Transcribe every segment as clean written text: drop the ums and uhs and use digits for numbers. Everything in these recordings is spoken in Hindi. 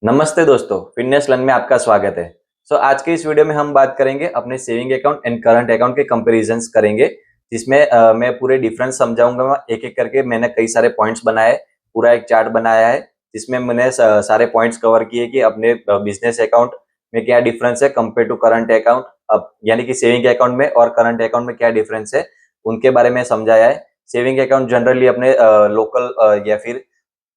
नमस्ते दोस्तों, फिटनेस लर्न में आपका स्वागत है। आज की इस वीडियो में हम बात करेंगे अपने saving account and current account के कंपैरिजंस करेंगे, जिसमें मैं पूरे डिफरेंस समझाऊंगा। एक-एक करके मैंने कई सारे पॉइंट्स बनाए, पूरा एक चार्ट बनाया है, जिसमें मैंने सारे पॉइंट्स कवर किए कि अपने बिजनेस अकाउंट में क्या डिफरेंस है कंपेयर टू करंट अकाउंट। अब यानी कि सेविंग अकाउंट में और करंट अकाउंट में क्या डिफरेंस है, उनके बारे में समझाया है। सेविंग अकाउंट जनरली अपने लोकल या फिर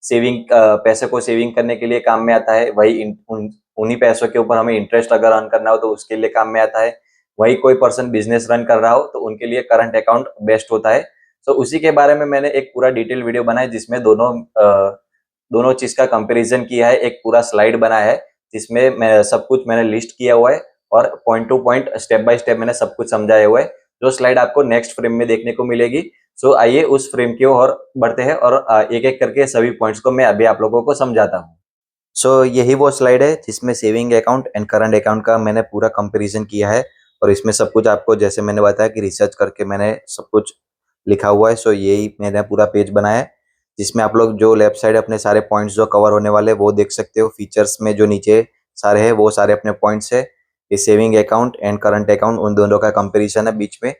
पैसे को सेविंग करने के लिए काम में आता है। वही उन्हीं पैसों के ऊपर हमें इंटरेस्ट अगर अर्न करना हो तो उसके लिए काम में आता है। वही कोई पर्सन बिजनेस रन कर रहा हो तो उनके लिए करंट अकाउंट बेस्ट होता है। उसी के बारे में मैंने एक पूरा डिटेल वीडियो बनाया, जिसमें दोनों चीज का कंपैरिजन किया है। एक पूरा स्लाइड बनाया है जिसमें मैं सब कुछ मैंने लिस्ट किया हुआ है और point two point step by step मैंने सब कुछ समझाया हुआ है, जो स्लाइड आपको नेक्स्ट फ्रेम में देखने को मिलेगी। आइए उस फ्रेम की ओर बढ़ते हैं और एक-एक करके सभी पॉइंट्स को मैं अभी आप लोगों को समझाता हूँ। यही वो स्लाइड है जिसमें saving account and current account का मैंने पूरा कंपैरिजन किया है और इसमें सब कुछ आपको जैसे मैंने बताया कि रिसर्च करके मैंने सब कुछ लिखा हुआ है। यही मैंने पूरा पेज बनाया है, जिसमें आप लोग जो लेफ्ट साइड अपने सारे पॉइंट्स जो कवर होने वाले हैं वो देख सकते हो। फीचर्स में जो नीचे सारे हैं वो सारे अपने पॉइंट्स है। ये saving account and current account उन दोनों का कंपैरिजन है बीच में।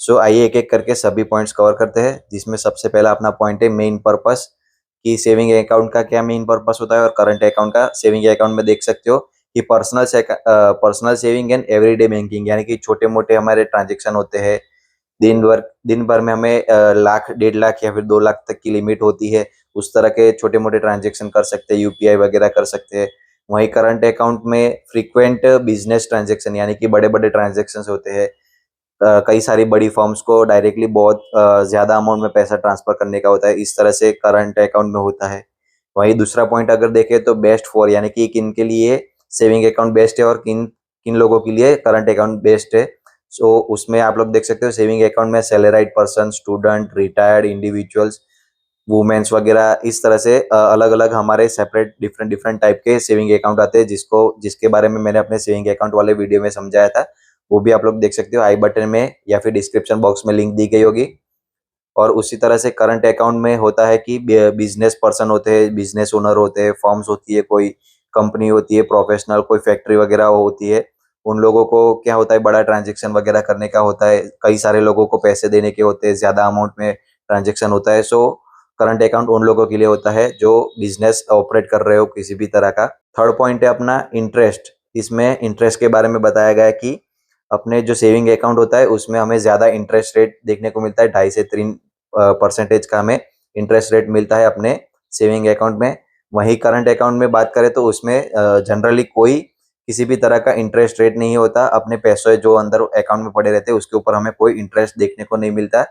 आइए एक-एक करके सभी पॉइंट्स कवर करते हैं, जिसमें सबसे पहला अपना पॉइंट है मेन पर्पस, कि सेविंग अकाउंट का क्या मेन पर्पस होता है और करंट अकाउंट का। सेविंग अकाउंट में देख सकते हो कि personal saving and everyday banking, यानी कि छोटे-मोटे हमारे ट्रांजैक्शन होते हैं। दिन भर में हमें लाख, 1.5 लाख या फिर 2 लाख तक की लिमिट होती है। उस तरह के छोटे-मोटे ट्रांजैक्शन कर सकते हैं, यूपीआई वगैरह कर सकते हैं। वहीं करंट अकाउंट में फ्रीक्वेंट बिज़नेस ट्रांजैक्शन, यानी कि बड़े-बड़े ट्रांजैक्शंस होते हैं। कई सारी बड़ी फर्म्स को डायरेक्टली बहुत ज़्यादा अमाउंट में पैसा ट्रांसफ़र करने का होता है, इस तरह से करंट अकाउंट में होता है। वहीं दूसरा पॉइंट अगर देखें तो बेस्ट फॉर, यानी कि किन के लिए सेविंग अकाउंट बेस्ट है और किन किन लोगों के लिए करंट अकाउंट बेस्ट है। उसमें आप लोग देख सकते हो सेविंग अकाउंट में salaried person, student, retired individuals, womens वगैरह, इस तरह से अलग-अलग हमारे सेपरेट डिफरेंट डिफरेंट टाइप के सेविंग अकाउंट आते हैं, जिसके बारे में मैंने अपने सेविंग अकाउंट वाले वीडियो में समझाया था। वो भी आप लोग देख सकते हो, आई बटन में या फिर डिस्क्रिप्शन बॉक्स में लिंक दी गई होगी। और उसी तरह से करंट अकाउंट में होता है कि बिजनेस पर्सन होते हैं, बिजनेस ओनर होते हैं, फर्म्स होती है, कोई कंपनी होती है, प्रोफेशनल कोई फैक्ट्री वगैरह होती है। उन लोगों को क्या होता है, बड़ा ट्रांजैक्शन वगैरह करने का होता है, कई सारे लोगों को पैसे देने के होते हैं, ज़्यादा अमाउंट में ट्रांजैक्शन होता है। करंट अकाउंट उन लोगों के लिए होता है जो बिजनेस ऑपरेट कर रहे हो किसी भी तरह का। थर्ड पॉइंट है अपना इंटरेस्ट। इसमें इंटरेस्ट के बारे में बताया गया है कि अपने जो सेविंग अकाउंट होता है उसमें हमें ज़्यादा इंटरेस्ट रेट देखने को मिलता है, 2.5 से 3 परसेंटेज का हमें इंटरेस्ट रेट मिलता है अपने सेविंग अकाउंट में। वहीं करंट अकाउंट में बात करें तो उसमें जनरली कोई किसी भी तरह का इंटरेस्ट रेट नहीं होता। अपने पैसे जो अंदर अकाउंट में पड़े रहते हैं उसके ऊपर हमें कोई इंटरेस्ट देखने को नहीं मिलता।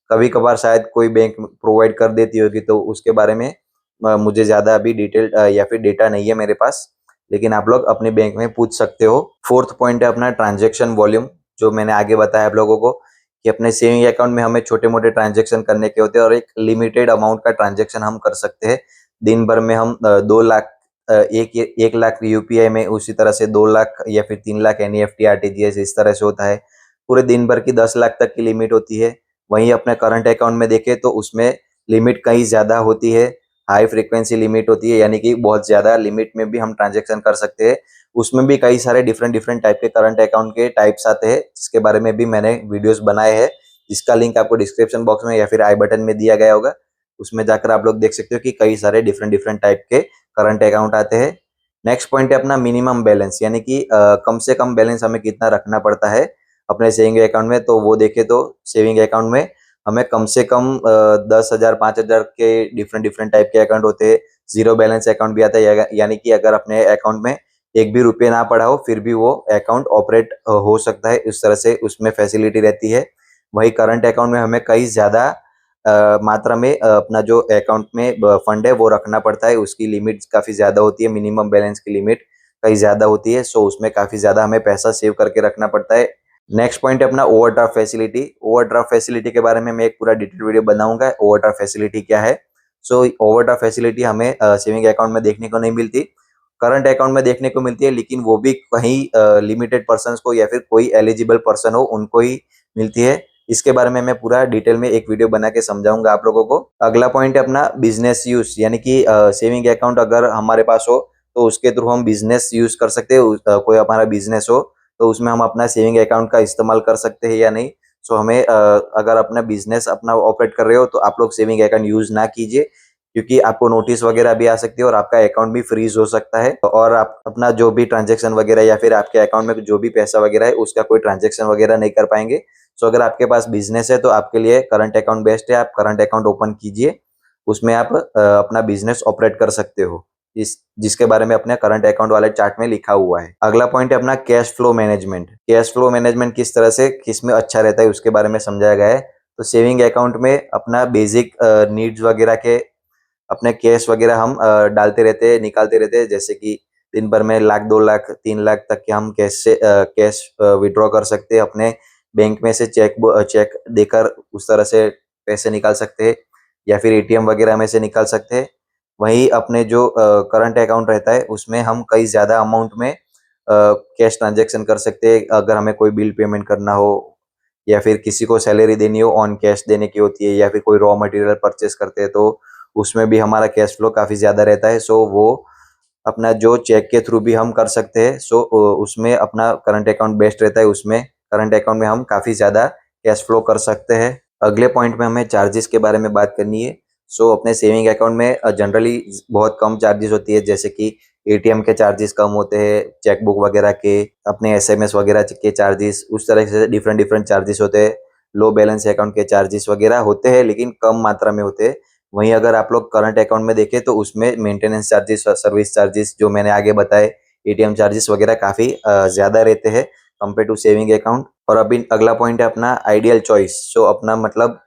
कभी कभार शायद कोई बैंक प्रोवाइड कर देती होगी, तो उसके बारे में मुझे ज़्यादा अभी डिटेल या फिर डेटा नहीं है मेरे पास, लेकिन आप लोग अपने बैंक में पूछ सकते हो। फोर्थ पॉइंट है अपना ट्रांजैक्शन वॉल्यूम, जो मैंने आगे बताया आप लोगों को कि अपने सेविंग अकाउंट में हमें छोटे-मोटे ट्रांजैक्शन करने के होते हैं और एक लिमिटेड अमाउंट का ट्रांजैक्शन हम कर सकते हैं। दिन भर में हम 2 लाख, 1 लाख यूपीआई में, उसी तरह से 2 लाख या फिर 3 लाख एनईएफटी, आरटीजीएस, इस तरह से होता है। पूरे दिन भर की 10 लाख तक की लिमिट होती है। वहीं अपने करंट अकाउंट में देखें तो उसमें लिमिट कहीं ज़्यादा होती है, हाई फ्रीक्वेंसी लिमिट होती है, यानी कि बहुत ज़्यादा लिमिट में भी हम ट्रांजैक्शन कर सकते हैं। उसमें भी कई सारे डिफरेंट डिफरेंट टाइप के करंट अकाउंट के टाइप्स आते हैं, जिसके बारे में भी मैंने वीडियोस बनाए हैं, जिसका लिंक आपको डिस्क्रिप्शन बॉक्स में या फिर आई बटन में दिया गया होगा। उसमें जाकर आप लोग देख सकते हो कि कई सारे डिफरेंट डिफरेंट टाइप के करंट अकाउंट आते हैं। नेक्स्ट पॉइंट है अपना मिनिमम बैलेंस, यानी कि कम से कम बैलेंस हमें कितना रखना पड़ता है अपने सेविंग अकाउंट में। तो वो देखें तो सेविंग अकाउंट में हमें कम से कम 10,000, 5,000 के डिफरेंट डिफरेंट टाइप के अकाउंट होते हैं। जीरो बैलेंस अकाउंट भी आता है, यानी कि अगर अपने अकाउंट में एक भी रुपये ना पड़ा हो फिर भी वो अकाउंट ऑपरेट हो सकता है, इस तरह से उसमें फैसिलिटी रहती है। वही करंट अकाउंट में हमें कई ज़्यादा मात्रा में अपना जो अकाउंट में फंड है वो रखना पड़ता है। उसकी लिमिट काफ़ी ज़्यादा होती है, मिनिमम बैलेंस की लिमिट कहीं ज़्यादा होती है। उसमें काफ़ी ज़्यादा हमें पैसा सेव करके रखना पड़ता है। नेक्स्ट पॉइंट है अपना ओवरड्राफ्ट फैसिलिटी। ओवरड्राफ्ट फैसिलिटी के बारे में मैं एक पूरा डिटेल वीडियो बनाऊंगा, ओवरड्राफ्ट फैसिलिटी क्या है। ओवरड्राफ्ट फैसिलिटी हमें सेविंग अकाउंट में देखने को नहीं मिलती, करंट अकाउंट में देखने को मिलती है, लेकिन वो भी कहीं लिमिटेड पर्सन्स को या फिर कोई एलिजिबल पर्सन हो उनको ही मिलती है। इसके बारे में मैं पूरा डिटेल में एक वीडियो बना के समझाऊंगा आप लोगों को। अगला पॉइंट है अपना बिजनेस यूज, यानी कि सेविंग अकाउंट अगर हमारे पास हो तो उसके थ्रू हम बिजनेस यूज कर सकते हैं। कोई हमारा बिजनेस हो तो उसमें हम अपना सेविंग अकाउंट का इस्तेमाल कर सकते हैं या नहीं। सो हमें अगर अपना बिजनेस अपना ऑपरेट कर रहे हो तो आप लोग सेविंग अकाउंट यूज ना कीजिए, क्योंकि आपको नोटिस वगैरह भी आ सकती है और आपका अकाउंट भी फ्रीज हो सकता है, और आप अपना जो भी ट्रांजेक्शन वगैरह या फिर आपके अकाउंट में जो भी पैसा वगैरह है उसका कोई ट्रांजेक्शन वगैरह नहीं कर पाएंगे। सो अगर आपके पास बिजनेस है तो आपके लिए करंट अकाउंट बेस्ट है। आप करंट अकाउंट ओपन कीजिए, उसमें आप अपना बिजनेस ऑपरेट कर सकते हो, इस जिसके बारे में अपने करंट अकाउंट वाले चार्ट में लिखा हुआ है। अगला पॉइंट है अपना cash flow management. Cash flow management किस तरह से किसमें अच्छा रहता है उसके बारे में समझाया गया है। तो सेविंग अकाउंट में अपना बेसिक नीड्स वगैरह के अपने कैश वगैरह हम डालते रहते हैं, निकालते रहते हैं, जैसे कि दिन भर में 1 लाख 2 लाख 3 लाख तक के हम कैश विड्रॉ कर सकते हैं। अपने बैंक में से चेक देकर उस तरह से पैसे निकाल सकते हैं, या फिर एटीएम वगैरह में से निकाल सकते हैं। वहीं अपने जो करंट अकाउंट रहता है उसमें हम कई ज़्यादा अमाउंट में कैश ट्रांजेक्शन कर सकते हैं। अगर हमें कोई बिल पेमेंट करना हो, या फिर किसी को सैलरी देनी हो, ऑन कैश देने की होती है, या फिर कोई रॉ मटेरियल परचेस करते हैं तो उसमें भी हमारा कैश फ्लो काफ़ी ज़्यादा रहता है। सो वो अपना जो चेक के थ्रू भी हम कर सकते हैं। सो उसमें अपना करंट अकाउंट बेस्ट रहता है। उसमें करंट अकाउंट में हम काफ़ी ज़्यादा कैश फ्लो कर सकते हैं। अगले पॉइंट में हमें चार्जेस के बारे में बात करनी है। सो अपने सेविंग अकाउंट में जनरली बहुत कम चार्जेस होती है, जैसे कि एटीएम के चार्जेस कम होते हैं, चेकबुक वगैरह के, अपने एसएमएस वगैरह के चार्जेस, उस तरह से डिफरेंट डिफरेंट चार्जेस होते हैं। लो बैलेंस अकाउंट के चार्जेस वगैरह होते हैं, लेकिन कम मात्रा में होते हैं। वहीं अगर आप लोग करंट अकाउंट में देखें तो उसमें मेंटेनेंस चार्जेस, सर्विस चार्जेस जो मैंने आगे बताए, एटीएम चार्जेस वगैरह काफ़ी ज़्यादा रहते हैं कंपेयर टू सेविंग अकाउंट। और अभी अगला पॉइंट है अपना आइडियल चॉइस। सो अपना मतलब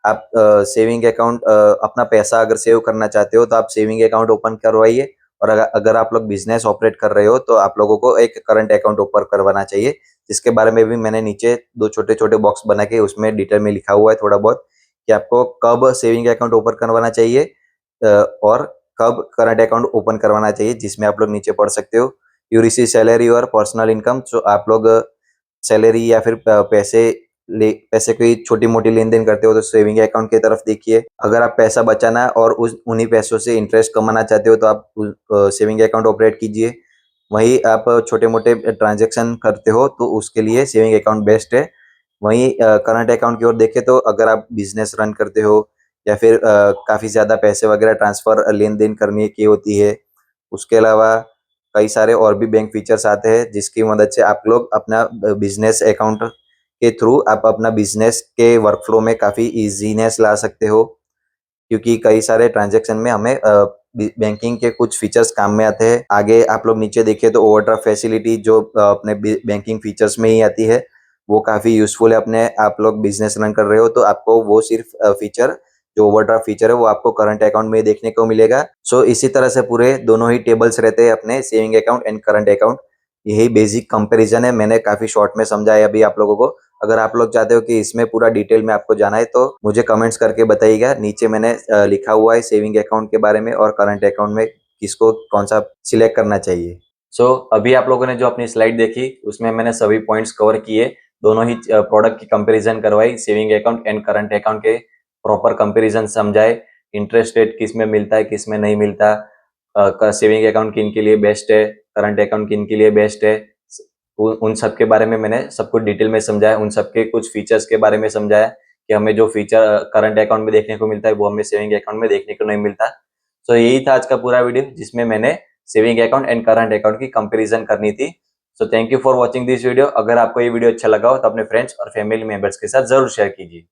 आप सेविंग अकाउंट अपना पैसा अगर सेव करना चाहते हो तो आप सेविंग अकाउंट ओपन करवाइए, और अगर आप लोग बिजनेस ऑपरेट कर रहे हो तो आप लोगों को एक करंट अकाउंट ओपन करवाना चाहिए, जिसके बारे में भी मैंने नीचे 2 छोटे-छोटे बॉक्स बना के उसमें डिटेल में लिखा हुआ है थोड़ा बहुत, कि आपको कब सेविंग अकाउंट ओपन करवाना चाहिए और कब करंट अकाउंट ओपन करवाना चाहिए, जिसमें आप लोग नीचे पढ़ सकते हो। यू रिसीव सैलरी और पर्सनल इनकम। सो आप लोग सैलरी या फिर पैसे की छोटी-मोटी लेन-देन करते हो तो सेविंग अकाउंट की तरफ देखिए। अगर आप पैसा बचाना और उस उन्हीं पैसों से इंटरेस्ट कमाना चाहते हो तो आप सेविंग अकाउंट ऑपरेट कीजिए। वहीं आप छोटे-मोटे ट्रांज़ैक्शन करते हो तो उसके लिए सेविंग अकाउंट बेस्ट है। वहीं करंट अकाउंट की ओर देखें तो अगर आप बिज़नेस रन करते हो, या फिर काफ़ी ज़्यादा पैसे वगैरह ट्रांसफ़र लेन-देन करने की होती है, उसके अलावा कई सारे और भी बैंक फीचर्स आते हैं जिसकी मदद से आप लोग अपना बिज़नेस अकाउंट के थ्रू आप अपना बिज़नेस के वर्कफ्लो में काफ़ी ईज़ीनेस ला सकते हो, क्योंकि कई सारे ट्रांज़ैक्शन में हमें बैंकिंग के कुछ फीचर्स काम में आते हैं। आगे आप लोग नीचे देखिए तो ओवरड्राफ्ट फैसिलिटी जो अपने बैंकिंग फीचर्स में ही आती है, वो काफ़ी यूज़फुल है। अपने आप लोग बिज़नेस रन कर रहे हो तो आपको वो सिर्फ़ फीचर, जो ओवरड्राफ्ट फीचर है वो आपको करंट अकाउंट में ही देखने को मिलेगा। सो इसी तरह से पूरे दोनों ही टेबल्स रहते हैं अपने saving account and current account. यही बेसिक कंपैरिजन है, मैंने काफ़ी शॉर्ट में समझाया अभी आप लोगों को। अगर आप लोग चाहते हो कि इसमें पूरा डिटेल में आपको जाना है तो मुझे कमेंट्स करके बताइएगा। नीचे मैंने लिखा हुआ है सेविंग अकाउंट के बारे में और करंट अकाउंट में किसको कौन सा सिलेक्ट करना चाहिए। सो अभी आप लोगों ने जो अपनी स्लाइड देखी उसमें मैंने सभी पॉइंट्स कवर किए, दोनों ही प्रोडक्ट की कंपैरिजन करवाई, saving account and current account के प्रॉपर कंपैरिजन समझाए, इंटरेस्ट रेट किस में मिलता है किस में नहीं मिलता, सेविंग अकाउंट किन के लिए बेस्ट है, करंट अकाउंट किन के लिए बेस्ट है, उन सब के बारे में मैंने सब कुछ डिटेल में समझाया। उन सब के कुछ फीचर्स के बारे में समझाया कि हमें जो फीचर करंट अकाउंट में देखने को मिलता है वो हमें सेविंग अकाउंट में देखने को नहीं मिलता। तो यही था आज का पूरा वीडियो जिसमें मैंने saving account and current account की कंपैरिजन करनी थी। So thank you for watching this video. अगर आपको ये वीडियो अच्छा लगा हो तो अपने फ्रेंड्स और फैमिली मेंबर्स के साथ जरूर शेयर कीजिए।